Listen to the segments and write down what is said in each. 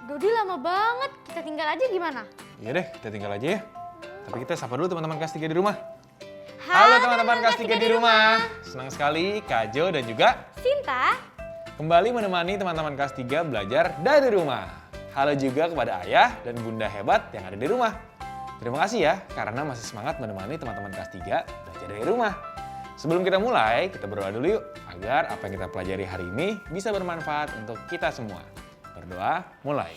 Dodi lama banget, kita tinggal aja gimana? Iya deh, kita tinggal aja ya. Tapi kita sapa dulu teman-teman kelas 3 di rumah. Halo teman-teman kelas 3 di rumah. Senang sekali Kak Jo dan juga Sinta kembali menemani teman-teman kelas 3 belajar dari rumah. Halo juga kepada ayah dan bunda hebat yang ada di rumah. Terima kasih ya, karena masih semangat menemani teman-teman kelas 3 belajar dari rumah. Sebelum kita mulai, kita berdoa dulu yuk, agar apa yang kita pelajari hari ini bisa bermanfaat untuk kita semua. Berdoa, mulai.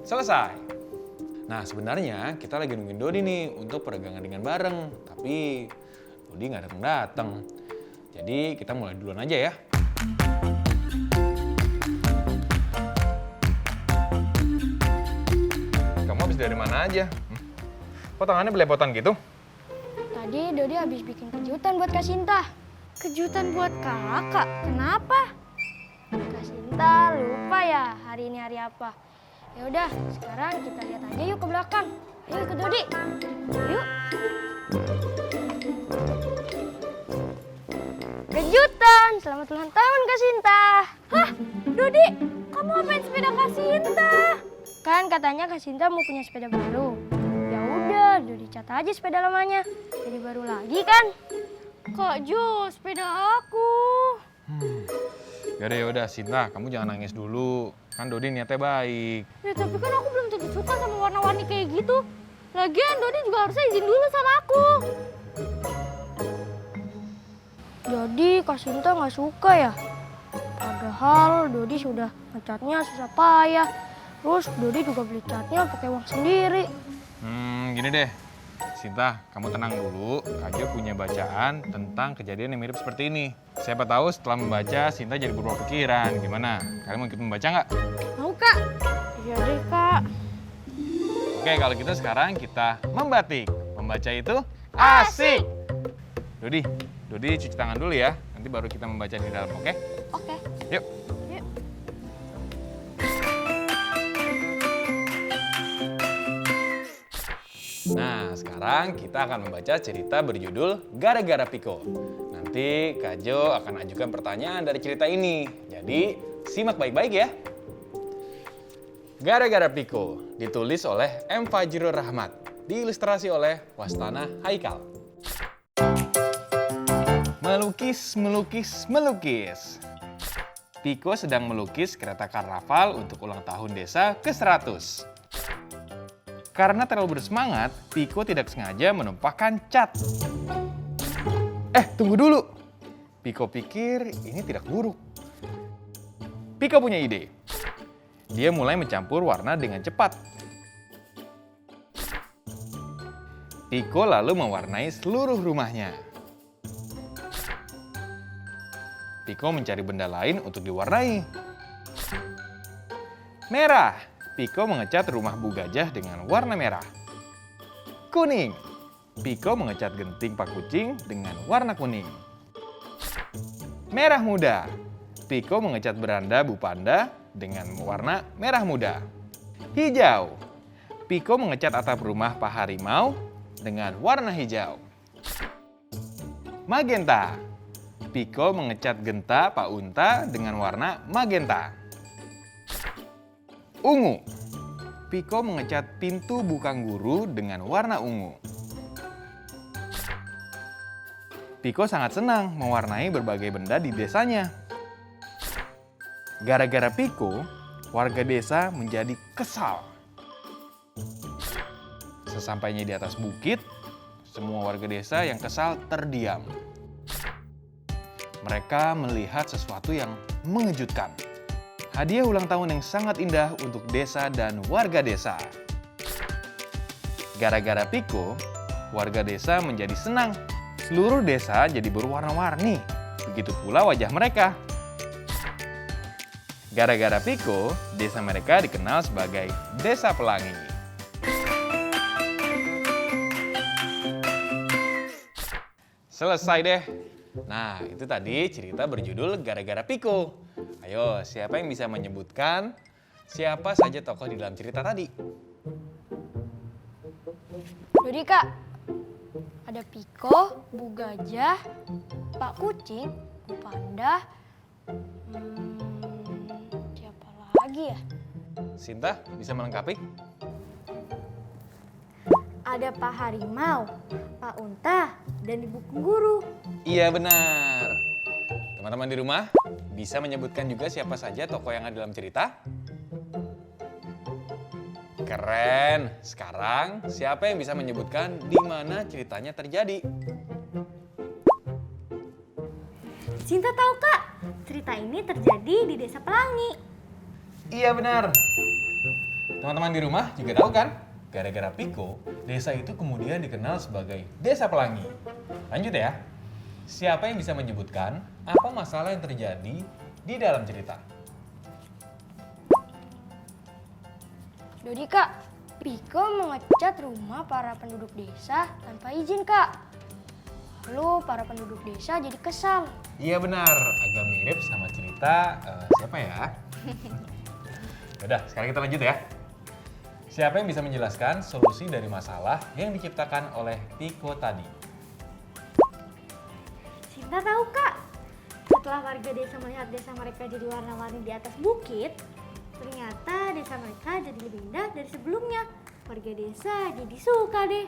Selesai. Nah, sebenarnya kita lagi nungguin Dodi nih untuk peregangan dengan bareng. Tapi Dodi nggak datang-datang. Jadi kita mulai duluan aja ya. Kamu habis dari mana aja? Kok tangannya belepotan gitu? Tadi Dodi habis bikin kejutan buat Kak Sinta. kejutan buat kakak. Kenapa? Kak Sinta lupa ya hari ini hari apa. Ya udah, sekarang kita lihat aja yuk ke belakang. Ayo ikut Dodi. Yuk. Kejutan, selamat ulang tahun Kak Sinta. Hah, Dodi, kamu ngapain sepeda Kak Sinta? Kan katanya Kak Sinta mau punya sepeda baru. Ya udah, Dodi cat aja sepeda lamanya. Jadi baru lagi kan? Kak Jo, sepeda aku. Yaudah, Sinta, kamu jangan nangis dulu. Kan Dodi niatnya baik. Ya tapi kan aku belum tentu suka sama warna-warni kayak gitu. Lagian Dodi juga harusnya izin dulu sama aku. Jadi Kak Sinta nggak suka ya? Padahal Dodi sudah ngecatnya susah payah. Terus Dodi juga beli catnya pakai uang sendiri. Gini deh. Sinta, kamu tenang dulu. Kak Jo punya bacaan tentang kejadian yang mirip seperti ini. Siapa tahu setelah membaca, Sinta jadi berubah pikiran. Gimana? Kalian mau ikut membaca nggak? Mau Kak? Iya deh Kak. Oke, kalau gitu sekarang kita membatik. Membaca itu asik! Dodi cuci tangan dulu ya. Nanti baru kita membaca di dalam, oke? Oke. Yuk. Yuk. Nah, sekarang kita akan membaca cerita berjudul Gara-gara Piko. Nanti Kak Jo akan ajukan pertanyaan dari cerita ini. Jadi, simak baik-baik ya. Gara-gara Piko ditulis oleh M. Fajrul Rahmat, diilustrasi oleh Wastana Haikal. Melukis. Piko sedang melukis kereta karnaval untuk ulang tahun desa ke-100. Karena terlalu bersemangat, Piko tidak sengaja menumpahkan cat. Tunggu dulu. Piko pikir ini tidak buruk. Piko punya ide. Dia mulai mencampur warna dengan cepat. Piko lalu mewarnai seluruh rumahnya. Piko mencari benda lain untuk diwarnai. Merah. Piko mengecat rumah Bu Gajah dengan warna merah. Kuning. Piko mengecat genting Pak Kucing dengan warna kuning. Merah muda. Piko mengecat beranda Bu Panda dengan warna merah muda. Hijau. Piko mengecat atap rumah Pak Harimau dengan warna hijau. Magenta. Piko mengecat genta Pak Unta dengan warna magenta. Ungu. Piko mengecat pintu Bu Kangguru dengan warna ungu. Piko sangat senang mewarnai berbagai benda di desanya. Gara-gara Piko, warga desa menjadi kesal. Sesampainya di atas bukit, semua warga desa yang kesal terdiam. Mereka melihat sesuatu yang mengejutkan. Hadiah ulang tahun yang sangat indah untuk desa dan warga desa. Gara-gara Piko, warga desa menjadi senang. Seluruh desa jadi berwarna-warni. Begitu pula wajah mereka. Gara-gara Piko, desa mereka dikenal sebagai Desa Pelangi. Selesai deh. Nah, itu tadi cerita berjudul Gara-gara Piko. Ayo, siapa yang bisa menyebutkan siapa saja tokoh di dalam cerita tadi? Dodi Kak, ada Piko, Bu Gajah, Pak Kucing, Bu Panda, siapa lagi ya? Sinta, bisa melengkapi? Ada Pak Harimau, Pak Unta, dan Ibu Guru. Iya benar. Teman-teman di rumah, bisa menyebutkan juga siapa saja tokoh yang ada dalam cerita? Keren. Sekarang, siapa yang bisa menyebutkan di mana ceritanya terjadi? Sinta tahu Kak, cerita ini terjadi di Desa Pelangi. Iya benar. Teman-teman di rumah juga tahu kan? Gara-gara Piko, desa itu kemudian dikenal sebagai Desa Pelangi. Lanjut ya. Siapa yang bisa menyebutkan apa masalah yang terjadi di dalam cerita? Dodi Kak, Piko mengecat rumah para penduduk desa tanpa izin Kak. Lalu para penduduk desa jadi kesal. Iya benar, agak mirip sama cerita siapa ya? Yaudah, sekarang kita lanjut ya. Siapa yang bisa menjelaskan solusi dari masalah yang diciptakan oleh Piko tadi? Sinta tahu Kak, setelah warga desa melihat desa mereka jadi warna-warni di atas bukit, ternyata desa mereka jadi lebih indah dari sebelumnya. Warga desa jadi suka deh.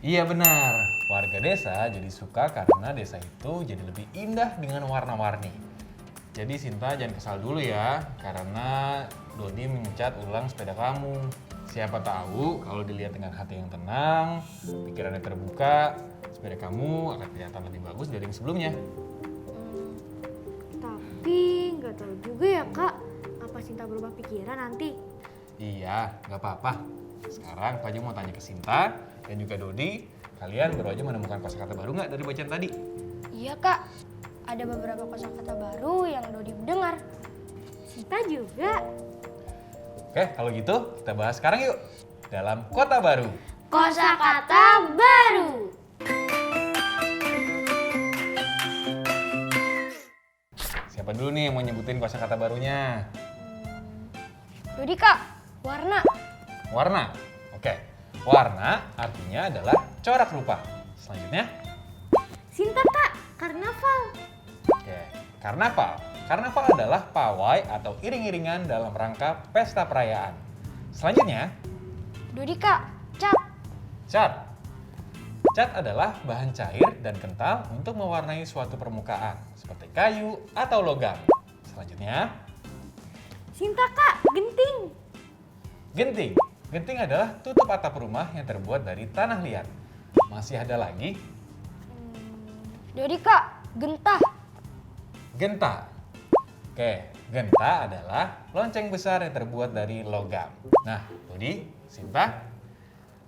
Iya benar, warga desa jadi suka karena desa itu jadi lebih indah dengan warna-warni. Jadi Sinta jangan kesal dulu ya, karena Dodi mengecat ulang sepeda kamu. Siapa tahu kalau dilihat dengan hati yang tenang, pikirannya terbuka, sepeda kamu akan kelihatan lebih bagus dari yang sebelumnya. Tapi nggak tahu juga ya Kak, apa Sinta berubah pikiran nanti? Iya, nggak apa-apa. Sekarang Pak Haji mau tanya ke Sinta dan juga Dodi, kalian baru aja menemukan kosakata baru nggak dari bacaan tadi? Iya Kak, ada beberapa kosakata baru yang Dodi dengar. Sinta juga. Oke, kalau gitu kita bahas sekarang yuk. Dalam Kota Baru. Kosakata baru. Siapa dulu nih yang mau nyebutin kosakata barunya? Dodi Kak, warna. Warna. Oke. Warna artinya adalah corak rupa. Selanjutnya. Sinta Kak, karnaval. Oke. Karnaval. Karnaval adalah pawai atau iring-iringan dalam rangka pesta perayaan. Selanjutnya. Dodi Kak, cat. Cat. Cat adalah bahan cair dan kental untuk mewarnai suatu permukaan, seperti kayu atau logam. Selanjutnya. Sinta Kak, genting. Genting. Genting adalah tutup atap rumah yang terbuat dari tanah liat. Masih ada lagi? Dodi Kak, gentah. Genta. Oke, genta adalah lonceng besar yang terbuat dari logam. Nah, Dodi, Sinta,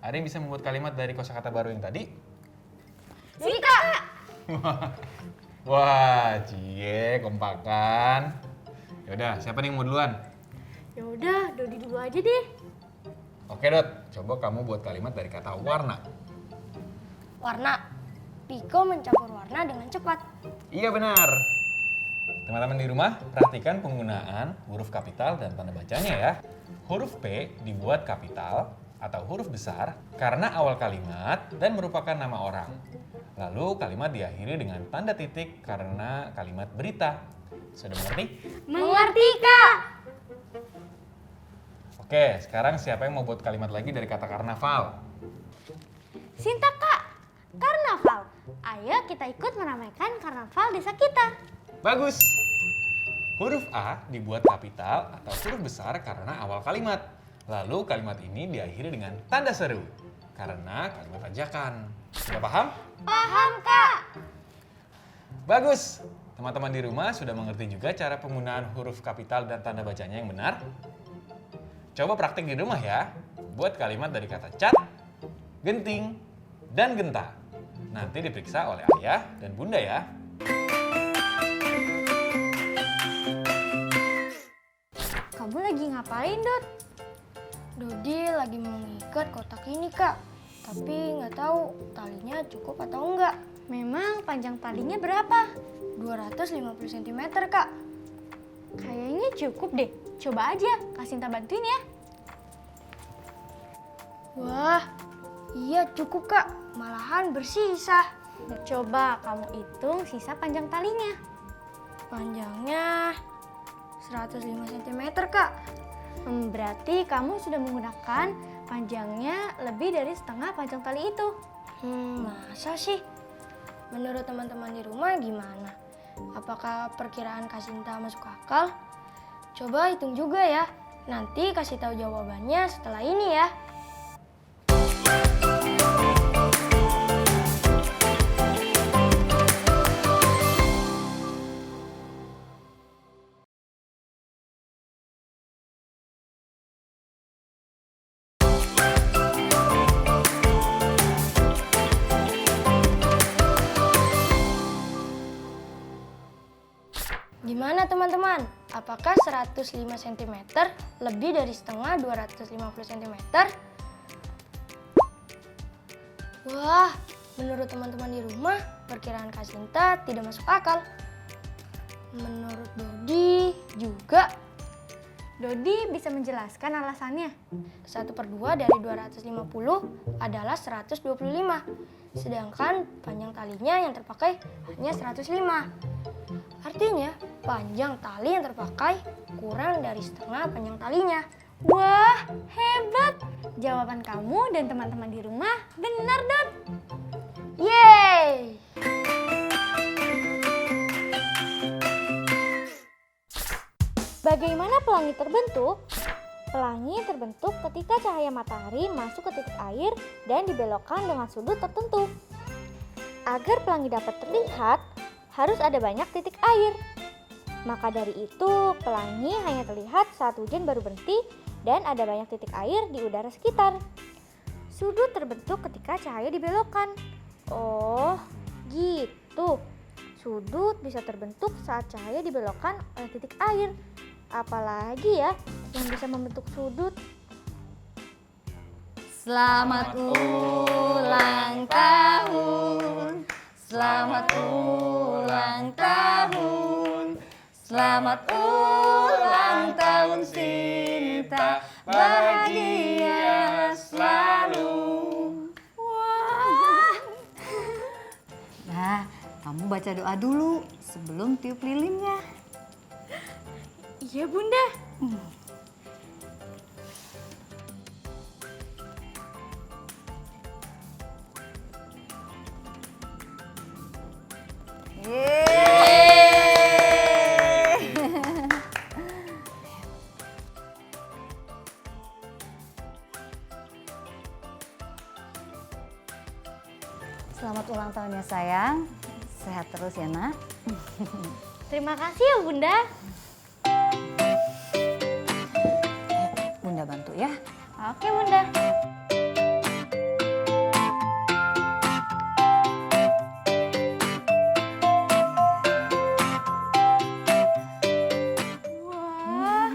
ada yang bisa membuat kalimat dari kosakata baru yang tadi? Dodi Kak. Wah, cie, kompakan. Yaudah, siapa nih yang mau duluan? Ya udah, Dodi dulu aja deh. Oke, Dot. Coba kamu buat kalimat dari kata warna. Warna. Piko mencampur warna dengan cepat. Iya, benar. Teman-teman di rumah, perhatikan penggunaan huruf kapital dan tanda bacanya ya. Huruf P dibuat kapital atau huruf besar karena awal kalimat dan merupakan nama orang. Lalu kalimat diakhiri dengan tanda titik karena kalimat berita. Sudah mengerti? Mengerti Kak. Oke, sekarang siapa yang mau buat kalimat lagi dari kata karnaval? Sinta Kak, karnaval. Ayo kita ikut meramaikan karnaval desa kita. Bagus! Huruf A dibuat kapital atau huruf besar karena awal kalimat. Lalu kalimat ini diakhiri dengan tanda seru karena kalimat ajakan. Sudah paham? Paham Kak. Bagus! Teman-teman di rumah sudah mengerti juga cara penggunaan huruf kapital dan tanda bacanya yang benar? Coba praktik di rumah ya. Buat kalimat dari kata cat, genting, dan genta. Nanti diperiksa oleh ayah dan bunda ya. Kamu lagi ngapain, Dot? Dodi lagi mau ngikat kotak ini, Kak. Tapi nggak tahu talinya cukup atau enggak. Memang panjang talinya berapa? 250 cm, Kak. Kayaknya cukup deh. Coba aja, Kasinta bantuin ya. Wah, iya cukup, Kak. Malahan bersisa. Coba kamu hitung sisa panjang talinya. Panjangnya 105 cm, Kak. Berarti kamu sudah menggunakan panjangnya lebih dari setengah panjang tali itu. Masa sih? Menurut teman-teman di rumah gimana? Apakah perkiraan Kasinta masuk akal? Coba hitung juga ya. Nanti kasih tahu jawabannya setelah ini ya. Gimana teman-teman? Apakah 105 cm lebih dari setengah 250 cm? Wah, menurut teman-teman di rumah, perkiraan Kasinta tidak masuk akal. Menurut Dodi juga. Dodi bisa menjelaskan alasannya. 1/2 dari 250 adalah 125. Sedangkan panjang talinya yang terpakai hanya 105. Artinya, panjang tali yang terpakai kurang dari setengah panjang talinya. Wah, hebat! Jawaban kamu dan teman-teman di rumah benar, Dot. Yeay! Bagaimana pelangi terbentuk? Pelangi terbentuk ketika cahaya matahari masuk ke titik air dan dibelokkan dengan sudut tertentu. Agar pelangi dapat terlihat, harus ada banyak titik air. Maka dari itu, pelangi hanya terlihat saat hujan baru berhenti dan ada banyak titik air di udara sekitar. Sudut terbentuk ketika cahaya dibelokkan. Oh, gitu. Sudut bisa terbentuk saat cahaya dibelokkan oleh titik air. Apalagi ya yang bisa membentuk sudut? Selamat ulang tahun, selamat ulang tahun, selamat ulang tahun Sinta, bahagia selalu. Wah, Nah, kamu baca doa dulu sebelum tiup lilinnya. iya Bunda. Selamat ulang tahun ya sayang. Sehat terus ya nak. Terima kasih ya Bunda. Bunda bantu ya. Oke Bunda. Wah,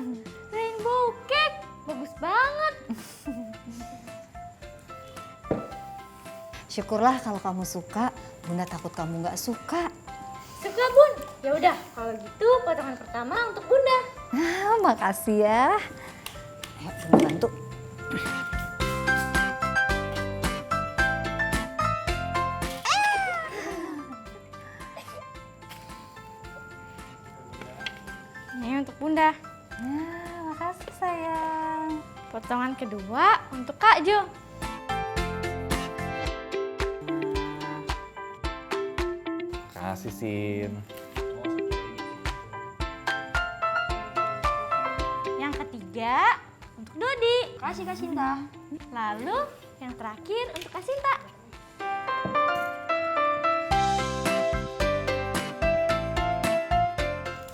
rainbow cake. Bagus banget. Syukurlah kalau kamu suka. Bunda takut kamu nggak suka. Suka Bun? Ya udah, kalau gitu potongan pertama untuk Bunda. Makasih ya. Ayo Bunda bantu. Ini untuk Bunda. Nah, makasih sayang. Potongan kedua untuk Kak Jo. Kasih Sin. Yang ketiga untuk Dodi. Kasih Kasinta. Lalu yang terakhir untuk Kasinta.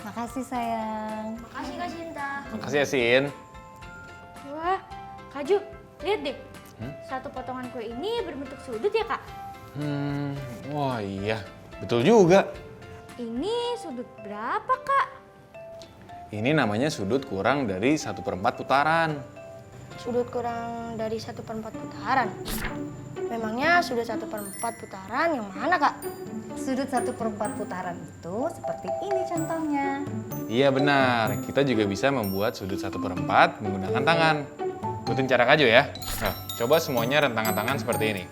Makasih sayang. Makasih Kasinta. Makasih ya Sin. Wah, Kak Jo, lihat deh. Satu potongan kue ini berbentuk sudut ya, Kak? Wah iya, betul juga. Ini sudut berapa, Kak? Ini namanya sudut kurang dari 1/4 putaran. Sudut kurang dari 1/4 putaran. Memangnya sudut 1/4 putaran yang mana, Kak? Sudut 1/4 putaran itu seperti ini contohnya. Iya benar, kita juga bisa membuat sudut 1/4 menggunakan tangan. Ikutin cara Kajo ya. Nah, coba semuanya rentangan tangan seperti ini.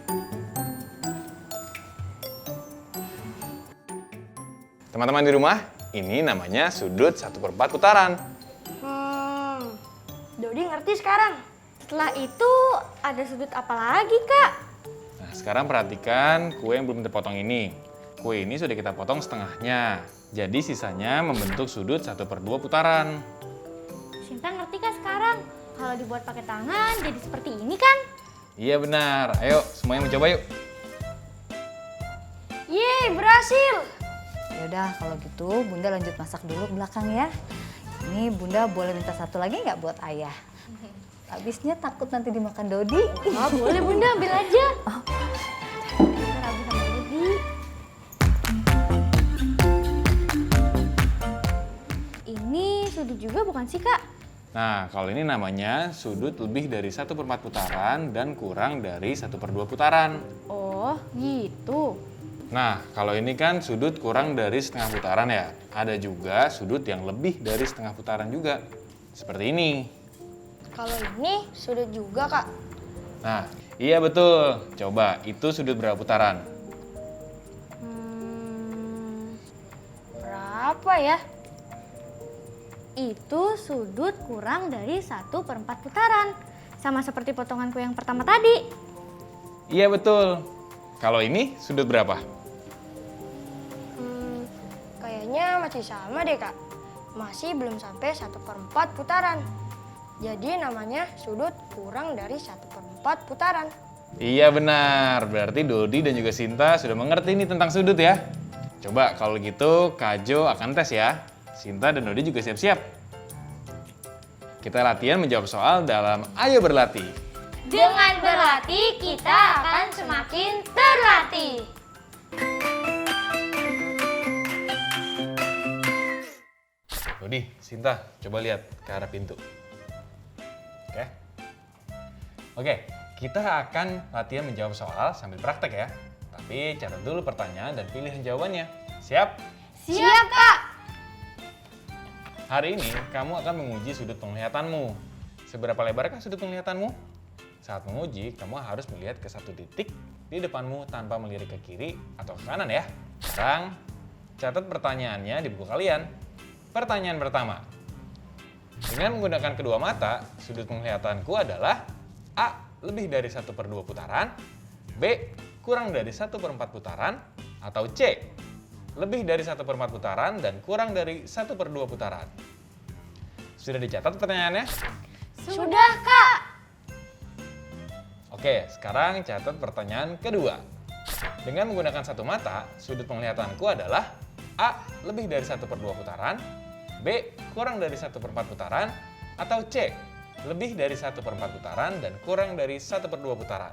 Teman-teman di rumah, ini namanya sudut 1/4 putaran. Dodi ngerti sekarang. Setelah itu ada sudut apa lagi, Kak? Nah, sekarang perhatikan kue yang belum terpotong ini. Kue ini sudah kita potong setengahnya. Jadi sisanya membentuk sudut 1/2 putaran. Sinta ngerti kan sekarang? Kalau dibuat pakai tangan jadi seperti ini kan? Iya benar. Ayo semuanya mencoba yuk. Yeay, berhasil! Yaudah kalau gitu Bunda lanjut masak dulu belakang ya. Ini Bunda boleh minta satu lagi nggak buat ayah? Habisnya takut nanti dimakan Dodi. Oh, boleh Bunda, ambil aja. Ntar habis sama Dodi. Ini sudut juga bukan sih, Kak? Nah, kalau ini namanya sudut lebih dari 1/4 putaran dan kurang dari 1/2 putaran. Oh, gitu. Nah, kalau ini kan sudut kurang dari setengah putaran ya. Ada juga sudut yang lebih dari setengah putaran juga. Seperti ini. Kalau ini sudut juga, Kak. Nah, iya betul. Coba, itu sudut berapa putaran? Berapa ya? Itu sudut kurang dari 1/4 putaran. Sama seperti potongan kue yang pertama tadi. Iya betul. Kalau ini sudut berapa? Kayaknya masih sama deh, Kak. Masih belum sampai 1/4 putaran. Jadi namanya sudut kurang dari 1/4 putaran. Iya benar. Berarti Dodi dan juga Sinta sudah mengerti nih tentang sudut ya. Coba kalau gitu Kajo akan tes ya. Sinta dan Dodi juga siap-siap. Kita latihan menjawab soal dalam Ayo Berlatih. Dengan berlatih, kita akan semakin terlatih. Dodi, Sinta, coba lihat ke arah pintu. Oke. Oke, kita akan latihan menjawab soal sambil praktek ya. Tapi catat dulu pertanyaan dan pilihan jawabannya. Siap? Siap, Kak. Hari ini kamu akan menguji sudut penglihatanmu. Seberapa lebarkah sudut penglihatanmu? Saat menguji, kamu harus melihat ke satu titik di depanmu tanpa melirik ke kiri atau ke kanan ya. Sekarang, catat pertanyaannya di buku kalian. Pertanyaan pertama. Dengan menggunakan kedua mata, sudut penglihatanku adalah A. Lebih dari 1/2 putaran, B. Kurang dari 1/4 putaran, atau C. Lebih dari 1/4 putaran dan kurang dari 1/2 putaran. Sudah dicatat pertanyaannya? Sudah, Kak. Oke, sekarang catat pertanyaan kedua. Dengan menggunakan satu mata, sudut penglihatanku adalah A. Lebih dari 1/2 putaran, B. Kurang dari 1/4 putaran, atau C. Lebih dari 1/4 putaran dan kurang dari 1/2 putaran.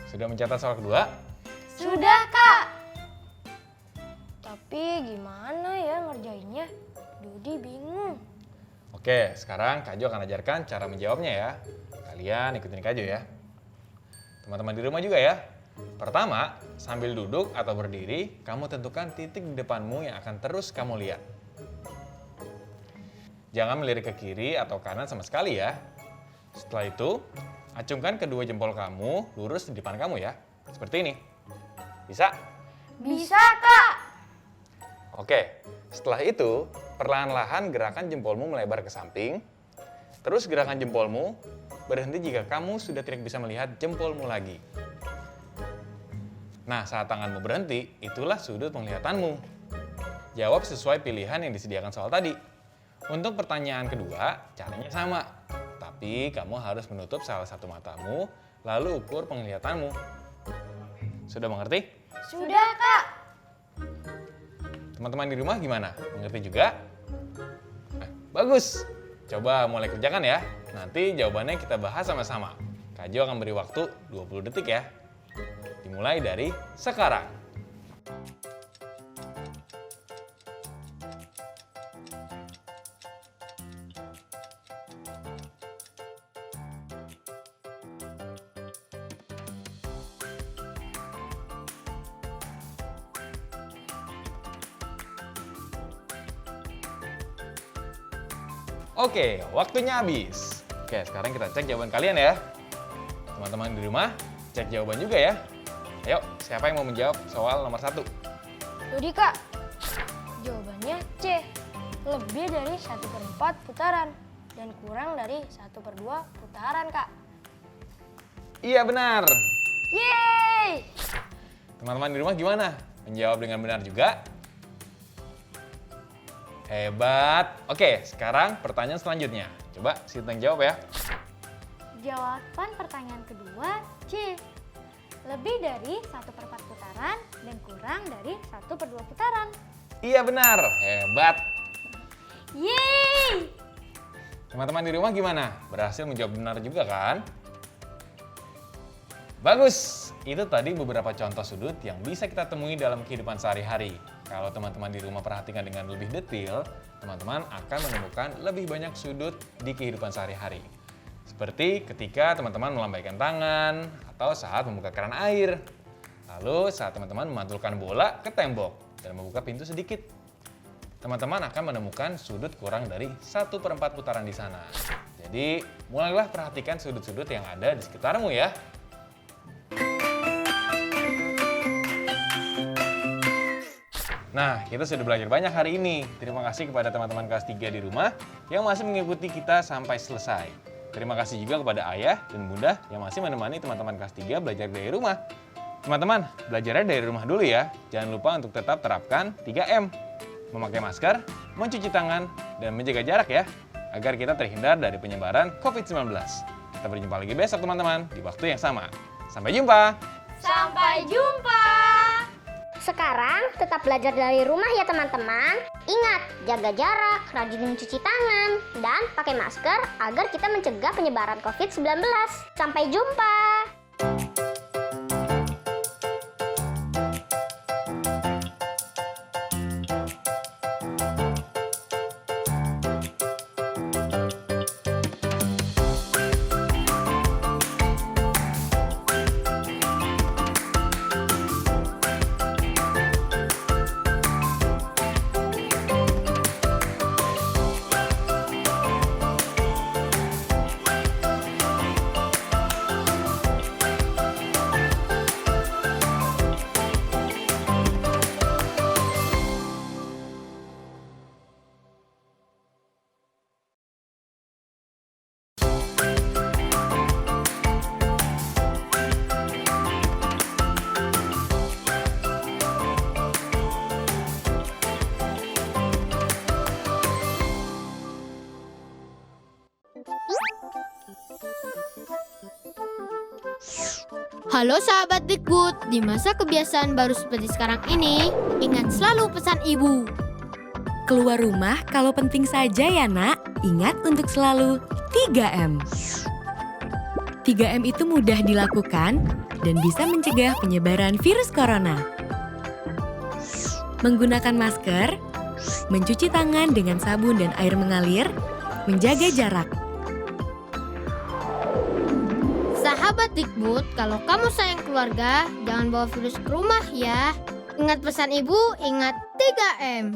Sudah mencatat soal kedua? Sudah, Kak. Tapi gimana ya ngerjainnya? Dodi bingung. Oke, sekarang Kajo akan ajarkan cara menjawabnya ya. Kalian ikutin Kajo ya. Teman-teman di rumah juga ya. Pertama, sambil duduk atau berdiri, kamu tentukan titik di depanmu yang akan terus kamu lihat. Jangan melirik ke kiri atau kanan sama sekali ya. Setelah itu, acungkan kedua jempol kamu lurus di depan kamu ya. Seperti ini. Bisa? Bisa, Kak. Oke, setelah itu perlahan-lahan gerakan jempolmu melebar ke samping. Terus gerakan jempolmu berhenti jika kamu sudah tidak bisa melihat jempolmu lagi. Nah, saat tanganmu berhenti, itulah sudut penglihatanmu. Jawab sesuai pilihan yang disediakan soal tadi. Untuk pertanyaan kedua, caranya sama. Tapi kamu harus menutup salah satu matamu, lalu ukur penglihatanmu. Sudah mengerti? Sudah, Kak. Teman-teman di rumah gimana? Mengerti juga? Bagus! Coba mulai kerjakan ya. Nanti jawabannya kita bahas sama-sama. Kak Jo akan beri waktu 20 detik ya. Dimulai dari sekarang. Oke, waktunya habis. Oke, sekarang kita cek jawaban kalian ya. Teman-teman di rumah, cek jawaban juga ya. Ayo, siapa yang mau menjawab soal nomor 1? Jadi Kak, jawabannya C. Lebih dari 1/4 putaran dan kurang dari 1/2 putaran, Kak. Iya, benar. Yeay! Teman-teman di rumah gimana? Menjawab dengan benar juga? Hebat. Oke, sekarang pertanyaan selanjutnya. Coba Sintang jawab ya. Jawaban pertanyaan kedua C. Lebih dari 1/4 putaran dan kurang dari 1/2 putaran. Iya benar. Hebat. Yeay! Teman-teman di rumah gimana? Berhasil menjawab benar juga kan? Bagus. Itu tadi beberapa contoh sudut yang bisa kita temui dalam kehidupan sehari-hari. Kalau teman-teman di rumah perhatikan dengan lebih detail, teman-teman akan menemukan lebih banyak sudut di kehidupan sehari-hari. Seperti ketika teman-teman melambaikan tangan atau saat membuka keran air. Lalu saat teman-teman memantulkan bola ke tembok dan membuka pintu sedikit. Teman-teman akan menemukan sudut kurang dari 1/4 putaran di sana. Jadi, mulailah perhatikan sudut-sudut yang ada di sekitarmu ya. Nah, kita sudah belajar banyak hari ini. Terima kasih kepada teman-teman kelas 3 di rumah yang masih mengikuti kita sampai selesai. Terima kasih juga kepada ayah dan bunda yang masih menemani teman-teman kelas 3 belajar dari rumah. Teman-teman, belajarnya dari rumah dulu ya. Jangan lupa untuk tetap terapkan 3M. Memakai masker, mencuci tangan, dan menjaga jarak ya. Agar kita terhindar dari penyebaran COVID-19. Kita berjumpa lagi besok teman-teman, di waktu yang sama. Sampai jumpa! Sampai jumpa! Sekarang tetap belajar dari rumah ya teman-teman. Ingat, jaga jarak, rajin mencuci tangan, dan pakai masker agar kita mencegah penyebaran COVID-19. Sampai jumpa! Halo sahabat Dikbud, di masa kebiasaan baru seperti sekarang ini, ingat selalu pesan ibu. Keluar rumah kalau penting saja ya nak, ingat untuk selalu 3M. 3M itu mudah dilakukan dan bisa mencegah penyebaran virus corona. Menggunakan masker, mencuci tangan dengan sabun dan air mengalir, menjaga jarak. Sahabat Dikbud, kalau kamu sayang keluarga, jangan bawa virus ke rumah ya. Ingat pesan ibu, ingat 3M.